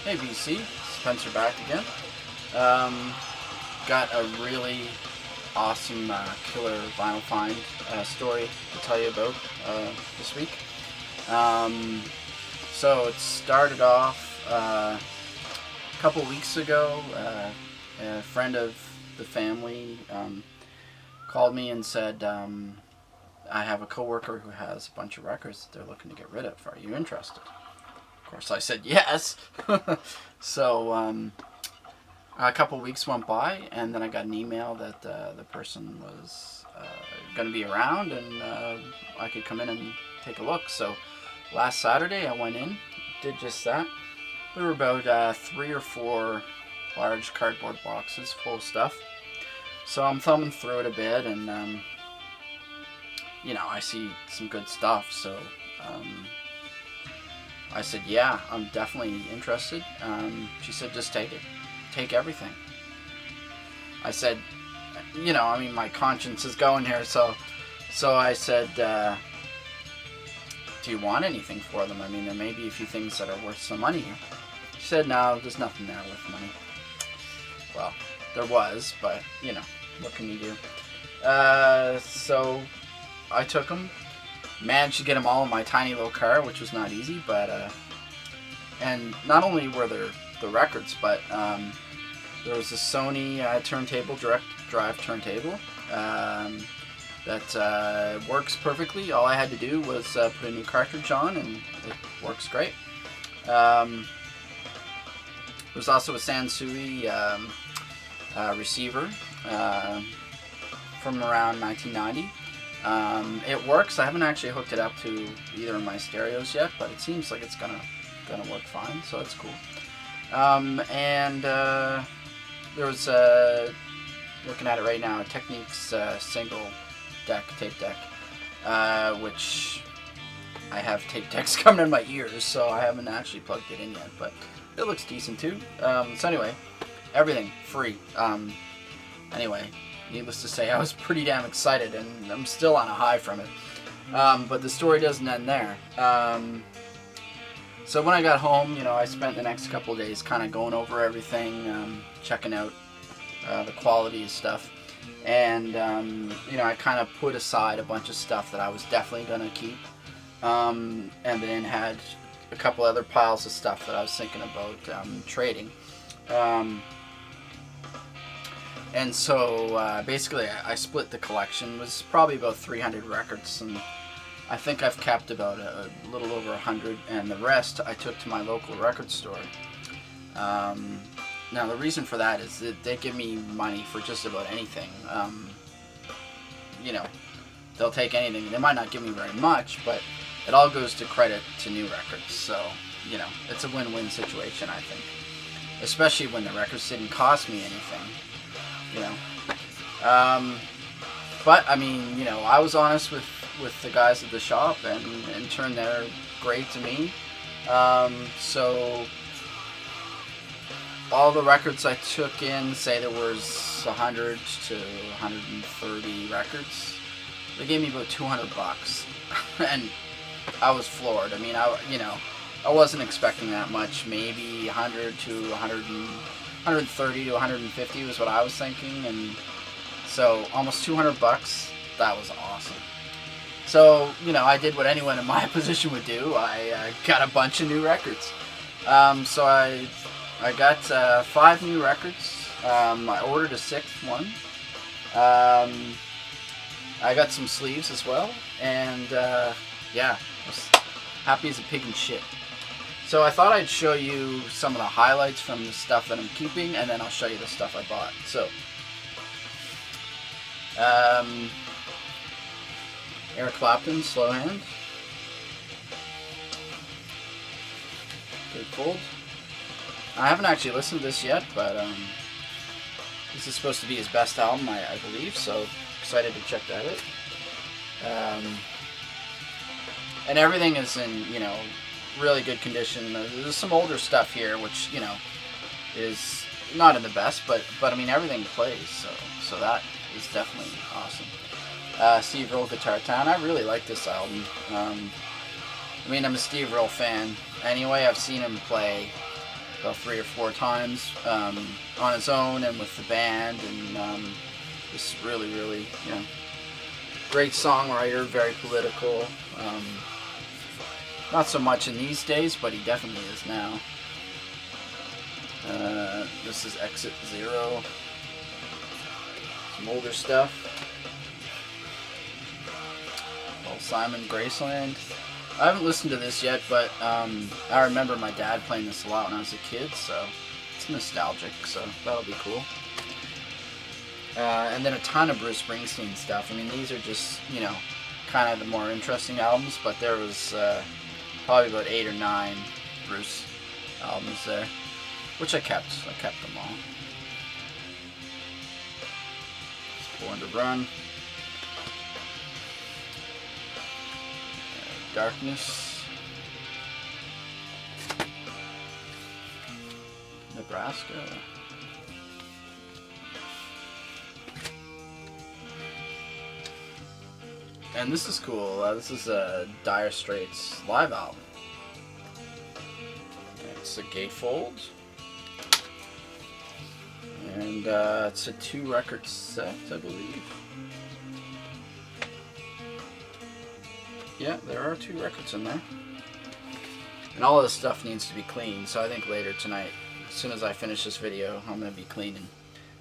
Hey BC, Spencer back again. Um, got a really awesome killer vinyl find story to tell you about this week. Um, so it started off a couple weeks ago. A friend of the family called me and said, I have a coworker who has a bunch of records that they're looking to get rid of. Are you interested? Of course, I said yes. So a couple weeks went by, and then I got an email that the person was going to be around, and I could come in and take a look. So last Saturday, I went in, did just that. There were about 3 or 4 large cardboard boxes full of stuff. So I'm thumbing through it a bit, and I see some good stuff. So I said, yeah, I'm definitely interested. She said, just take it. Take everything. I said, my conscience is going here. So I said, do you want anything for them? I mean, there may be a few things that are worth some money here. She said, no, there's nothing there worth money. Well, there was, but, what can you do? So I took them. Managed to get them all in my tiny little car, which was not easy, but and not only were there the records, but there was a Sony turntable, direct drive turntable, that works perfectly. All I had to do was put a new cartridge on, and it works great. There's also a Sansui receiver from around 1990. It works. I haven't actually hooked it up to either of my stereos yet, but it seems like it's gonna work fine, so that's cool. And there was looking at it right now, a Technics single deck, tape deck, which I have tape decks coming in my ears, so I haven't actually plugged it in yet, but it looks decent too. So anyway, everything free. Anyway, needless to say, I was pretty damn excited, and I'm still on a high from it. But the story doesn't end there. So when I got home, I spent the next couple of days kind of going over everything, checking out the quality of stuff. And, I kind of put aside a bunch of stuff that I was definitely going to keep. And then had a couple other piles of stuff that I was thinking about trading. And so basically I split the collection. It was probably about 300 records, and I think I've kept about a little over 100, and the rest I took to my local record store. Now the reason for that is that they give me money for just about anything. They'll take anything. They might not give me very much, but it all goes to credit to new records. So, it's a win-win situation, I think. Especially when the records didn't cost me anything. But I mean, I was honest with the guys at the shop, and in turn they're great to me. So all the records I took in, say there was 100 to 130 records, they gave me about $200, and I was floored. I mean, I wasn't expecting that much. Maybe 100 to 130 to 150 was what I was thinking, and so almost $200. That was awesome. So I did what anyone in my position would do. I got a bunch of new records. So I got 5 new records. I ordered a 6th one. I got some sleeves as well, and yeah, I was happy as a pig in shit. So I thought I'd show you some of the highlights from the stuff that I'm keeping, and then I'll show you the stuff I bought. So, Eric Clapton, Slow Hand. Gatefold. I haven't actually listened to this yet, but this is supposed to be his best album, I believe, so excited to check that out. And everything is in, really good condition. There's some older stuff here, which is not in the best, but I mean everything plays, so that is definitely awesome. Steve Earle Guitar Town. I really like this album. I mean, I'm a Steve Earle fan. Anyway, I've seen him play about 3 or 4 times on his own and with the band, and just really, really, great songwriter, very political. Not so much in these days, but he definitely is now. This is Exit Zero. Some older stuff. Old Simon Graceland. I haven't listened to this yet, but I remember my dad playing this a lot when I was a kid, so it's nostalgic, so that'll be cool. And then a ton of Bruce Springsteen stuff. I mean, these are just, kind of the more interesting albums, but there was probably about 8 or 9 Bruce albums there, which I kept. I kept them all. Born to Run. Darkness. Nebraska. And this is cool. This is a Dire Straits live album. It's a gatefold. And it's a 2-record set, I believe. Yeah, there are 2 records in there. And all of this stuff needs to be cleaned, so I think later tonight, as soon as I finish this video, I'm going to be cleaning.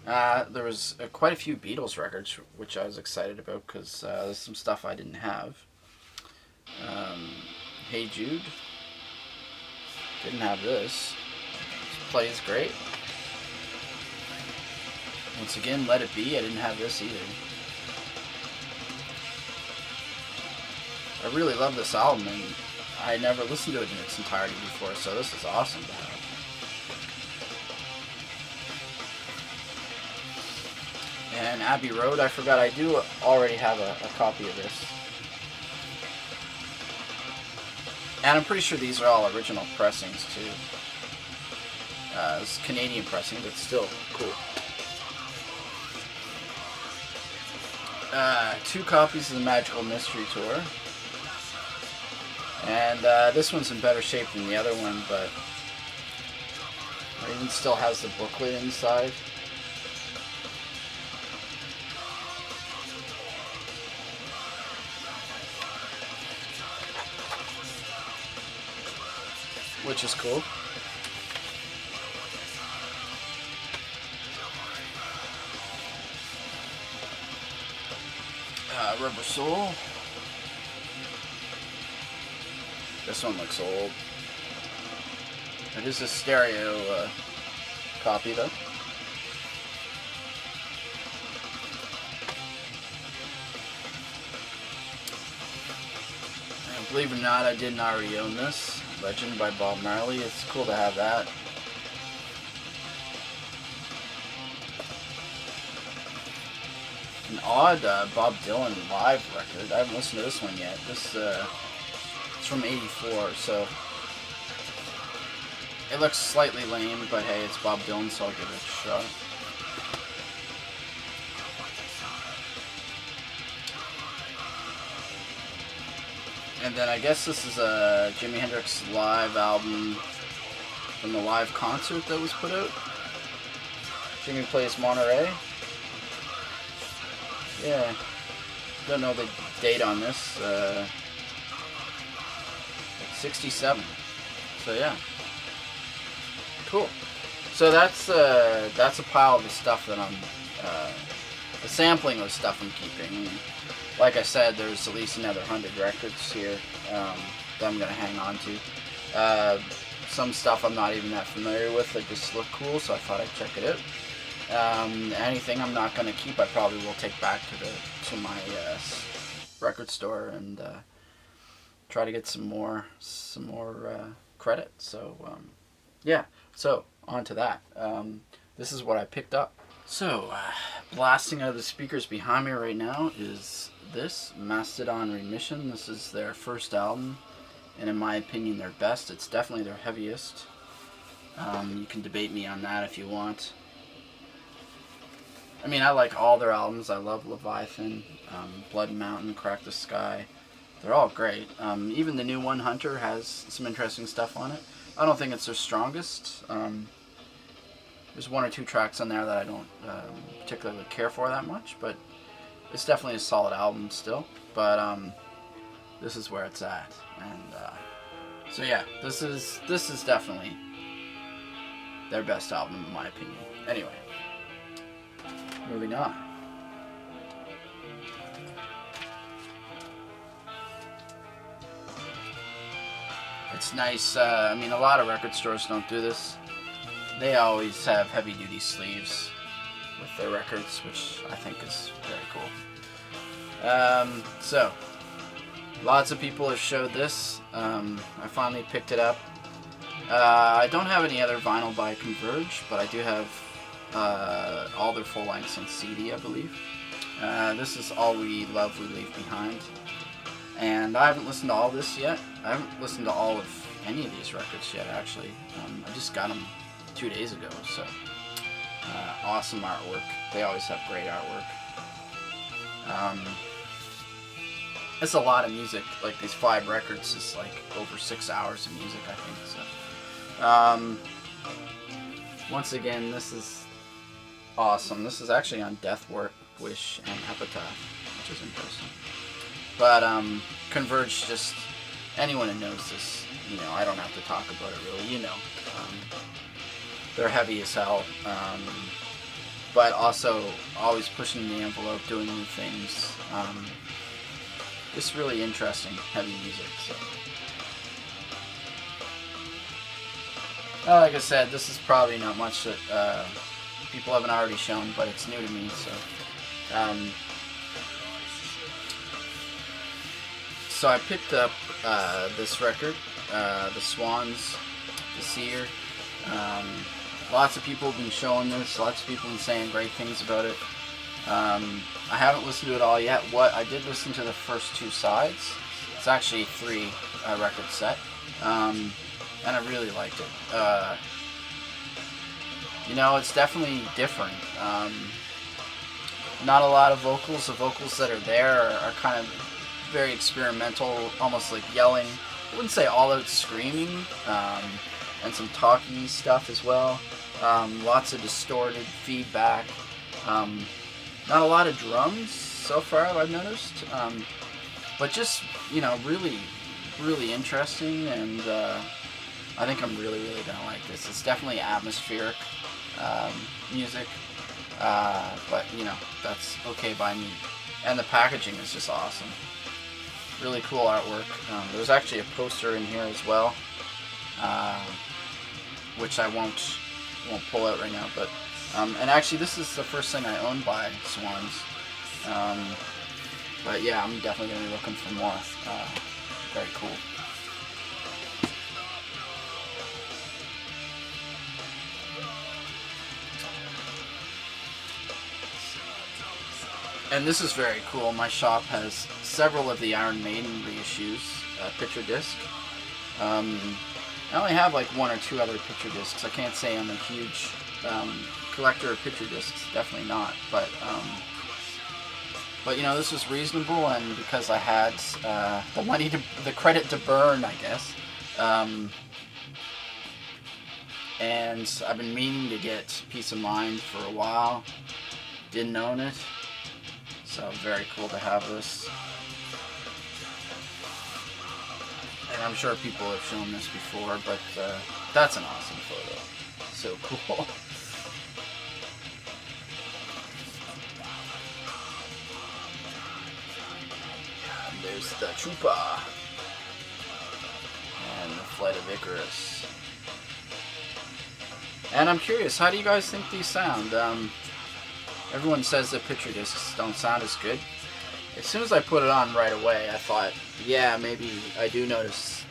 There was quite a few Beatles records, which I was excited about, because there's some stuff I didn't have. Hey Jude. Didn't have this. This plays great. Once again, Let It Be. I didn't have this either. I really love this album, and I never listened to it in its entirety before, so this is awesome to have. And Abbey Road, I forgot I do already have a copy of this. And I'm pretty sure these are all original pressings too. It's Canadian pressing, but still cool. 2 copies of the Magical Mystery Tour. And this one's in better shape than the other one, but it even still has the booklet inside. Which is cool. Rubber Soul. This one looks old. It is a stereo copy though. And believe it or not, I didn't already own this. Legend by Bob Marley. It's cool to have that. An odd Bob Dylan live record. I haven't listened to this one yet. This it's from '84, so it looks slightly lame, but hey, it's Bob Dylan, so I'll give it a shot. And then I guess this is a Jimi Hendrix live album from the live concert that was put out. Jimmy Plays Monterey. Yeah, don't know the date on this. 67. So yeah, cool. So that's a pile of the stuff that I'm, the sampling of stuff I'm keeping. Like I said, there's at least another 100 records here that I'm gonna hang on to. Some stuff I'm not even that familiar with, that just look cool, so I thought I'd check it out. Anything I'm not gonna keep, I probably will take back to my record store and try to get some more credit. So yeah, so on to that. This is what I picked up. So blasting out of the speakers behind me right now is this Mastodon Remission. This is their first album, and in my opinion their best. It's definitely their heaviest. You can debate me on that if you want. I mean, I like all their albums. I love Leviathan, Blood Mountain, Crack the Sky. They're all great. Even the new one, Hunter, has some interesting stuff on it. I don't think it's their strongest. There's one or two tracks on there that I don't particularly care for that much, but it's definitely a solid album still. But this is where it's at, and so yeah, this is definitely their best album in my opinion. Anyway, moving on. It's nice. I mean, a lot of record stores don't do this. They always have heavy-duty sleeves with their records, which I think is very cool. So, lots of people have showed this. I finally picked it up. I don't have any other vinyl by Converge, but I do have all their full lengths on CD, I believe. This is All We Love We Leave Behind. And I haven't listened to all this yet. I haven't listened to all of any of these records yet, actually. I just got them 2 days ago, so awesome artwork. They always have great artwork. It's a lot of music. Like, these 5 records is like over 6 hours of music, I think. So once again, this is awesome. This is actually on Death Wish and Epitaph, which is interesting. But Converge, just anyone who knows this, you know, I don't have to talk about it really, you know. They're heavy as hell, but also always pushing the envelope, doing new things. Just really interesting, heavy music. So, like I said, this is probably not much that people haven't already shown, but it's new to me. So I picked up this record, The Swans, The Seer. Lots of people have been showing this. Lots of people have been saying great things about it. I haven't listened to it all yet. I did listen to the first 2 sides. It's actually a 3 record set, and I really liked it. You know, it's definitely different. Not a lot of vocals. The vocals that are there are kind of very experimental, almost like yelling. I wouldn't say all out screaming, and some talky stuff as well. Lots of distorted feedback. Not a lot of drums so far, I've noticed. But just, you know, really, really interesting, and I think I'm really, really gonna like this. It's definitely atmospheric music, but you know, that's okay by me. And the packaging is just awesome. Really cool artwork. There's actually a poster in here as well, which I won't pull out right now. But and actually, this is the first thing I own by Swans. But yeah, I'm definitely gonna be looking for more. Very cool. And this is very cool. My shop has several of the Iron Maiden reissues, picture disc. I only have like 1 or 2 other picture discs. I can't say I'm a huge collector of picture discs, definitely not. But you know, this was reasonable, and because I had the money the credit to burn, I guess. And I've been meaning to get Peace of Mind for a while. Didn't own it. So very cool to have this. And I'm sure people have shown this before, but that's an awesome photo. So cool. And there's the Trooper. And the Flight of Icarus. And I'm curious, how do you guys think these sound? Everyone says that picture discs don't sound as good. As soon as I put it on right away, I thought, yeah, maybe I do notice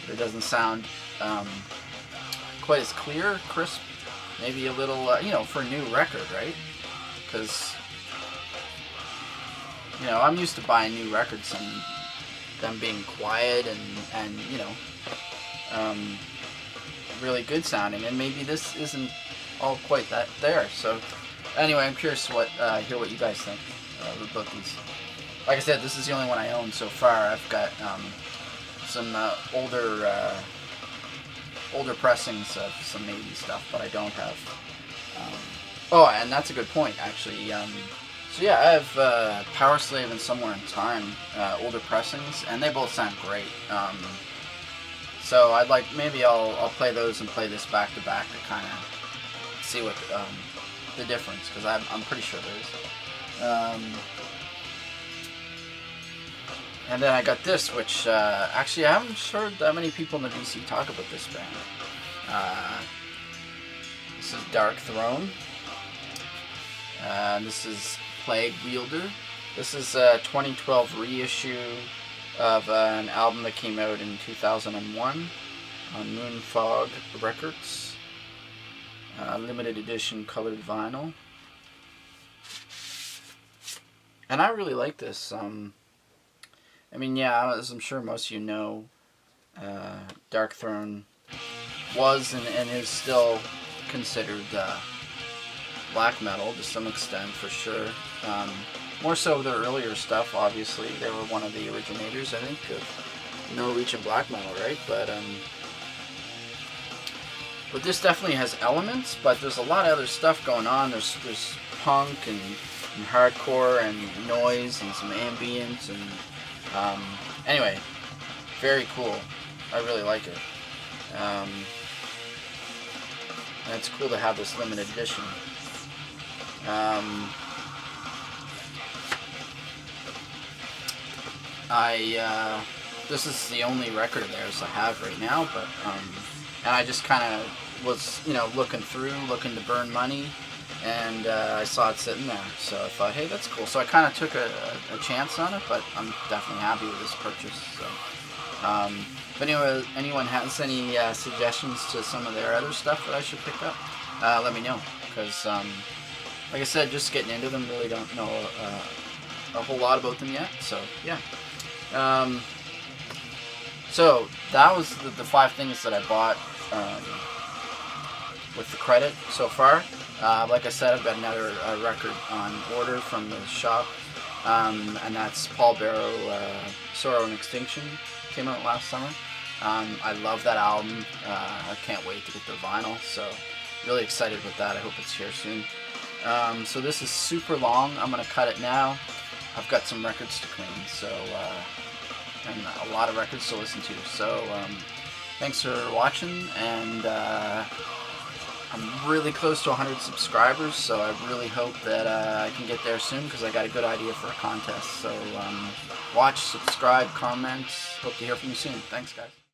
that it doesn't sound quite as clear, crisp, maybe a little, you know, for a new record, right? Because, you know, I'm used to buying new records and them being quiet and you know, really good sounding, and maybe this isn't all quite that there, so... Anyway, I'm curious to hear what you guys think about these. Like I said, this is the only one I own so far. I've got some older older pressings of some Maiden stuff, but I don't have. Oh, and that's a good point, actually. So yeah, I have Power Slave and Somewhere in Time, older pressings, and they both sound great. So I'd like, maybe I'll play those and play this back to back to kind of see what the difference, because I'm pretty sure there is. And then I got this, which actually I haven't heard that many people in the BC talk about this band. This is Dark Throne. This is Plague Wielder. This is a 2012 reissue of an album that came out in 2001 on Moonfog Records. Limited edition colored vinyl. And I really like this. I mean, yeah, as I'm sure most of you know, Dark Throne was and is still considered black metal to some extent, for sure. More so their earlier stuff, obviously. They were one of the originators, I think, of Norwegian black metal, right? But this definitely has elements, but there's a lot of other stuff going on. There's punk and hardcore and noise and some ambient and anyway, very cool. I really like it. And it's cool to have this limited edition. This is the only record of theirs I have right now, but and I just kind of was, looking to burn money, and I saw it sitting there, so I thought, hey, that's cool. So I kind of took a chance on it, but I'm definitely happy with this purchase. So, if anyone has any suggestions to some of their other stuff that I should pick up, let me know, because like I said, just getting into them, really don't know a whole lot about them yet. So yeah. So that was the 5 things that I bought with the credit so far. Like I said, I've got another record on order from the shop, and that's Paul Barrow, Sorrow and Extinction. Came out last summer. I love that album. I can't wait to get the vinyl, so really excited with that. I hope it's here soon. So this is super long. I'm going to cut it now. I've got some records to clean, so and a lot of records to listen to. So thanks for watching, and I'm really close to 100 subscribers, so I really hope that I can get there soon, because I got a good idea for a contest. So watch, subscribe, comment. Hope to hear from you soon. Thanks, guys.